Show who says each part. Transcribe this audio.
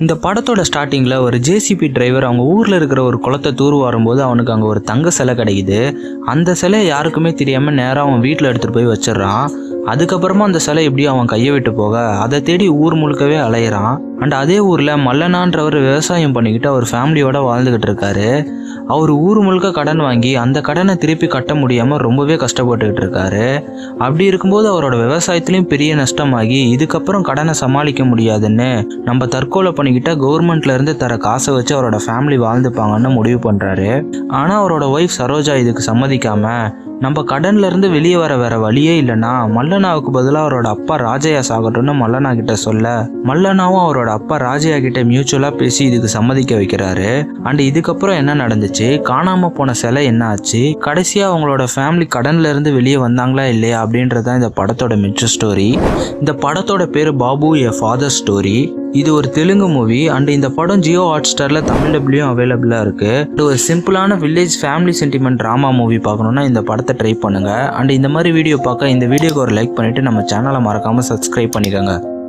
Speaker 1: இந்த படத்தோட ஸ்டார்டிங்கில் ஒரு ஜேசிபி டிரைவர் அவங்க ஊரில் இருக்கிற ஒரு குளத்தை தூர் வரும்போது அவனுக்கு அங்கே ஒரு தங்க சிலை கிடைக்குது. அந்த சிலையை யாருக்குமே தெரியாமல் நேராக அவன் வீட்டில் எடுத்துகிட்டு போய் வச்சிடறான். அதுக்கப்புறமா அந்த சிலை எப்படியும் அவன் கையை விட்டு போக அதை தேடி ஊர் முழுக்கவே அலையிறான். அண்ட் அதே ஊரில் மல்லனான்றவர் விவசாயம் பண்ணிக்கிட்டு அவர் ஃபேமிலியோட வாழ்ந்துக்கிட்டு இருக்காரு. அவர் ஊர் முழுக்க கடன் வாங்கி அந்த கடனை திருப்பி கட்ட முடியாமல் ரொம்பவே கஷ்டப்பட்டுக்கிட்டு இருக்காரு. அப்படி இருக்கும்போது அவரோட விவசாயத்துலேயும் பெரிய நஷ்டமாகி இதுக்கப்புறம் கடனை சமாளிக்க முடியாதுன்னு நம்ம தற்கொலை பண்ணிக்கிட்ட கவர்மெண்ட்ல இருந்து தர காசை வச்சு அவரோட ஃபேமிலி வாழ்ந்துப்பாங்கன்னு முடிவு பண்ணுறாரு. ஆனால் அவரோட ஒய்ஃப் சரோஜா இதுக்கு சம்மதிக்காம நம்ம கடன்ல இருந்து வெளியே வர வேற வழியே இல்லைன்னா மல்லனாவுக்கு பதிலாக அவரோட அப்பா ராஜையா சாகட்டும்னு மல்லனா கிட்ட சொல்ல மல்லனாவும் அவரோட அப்பா ராஜையா கிட்ட மியூச்சுவலா பேசி இதுக்கு சம்மதிக்க வைக்கிறாரு. அண்ட் இதுக்கப்புறம் என்ன நடந்துச்சு, காணாம போன சிலை என்ன ஆச்சு, கடைசியா அவங்களோட ஃபேமிலி கடன்ல இருந்து வெளியே வந்தாங்களா இல்லையா அப்படின்றதான் இந்த படத்தோட மிச்ச ஸ்டோரி. இந்த படத்தோட பேரு பாபு எ ஃபாதர் ஸ்டோரி. இது ஒரு தெலுங்கு மூவி. அண்ட் இந்த படம் ஜியோ ஹாட்ஸ்டார்ல தமிழ் டப்லையும் அவைலபிளா இருக்கு. ஒரு சிம்பிளான village family sentiment drama movie பார்க்கணும்னா இந்த படத்தை ட்ரை பண்ணுங்க. அண்ட் இந்த மாதிரி வீடியோ பார்க்க இந்த வீடியோக்கு ஒரு லைக் பண்ணிட்டு நம்ம சேனலை மறக்காம சப்ஸ்கிரைப் பண்ணிக்கோங்க.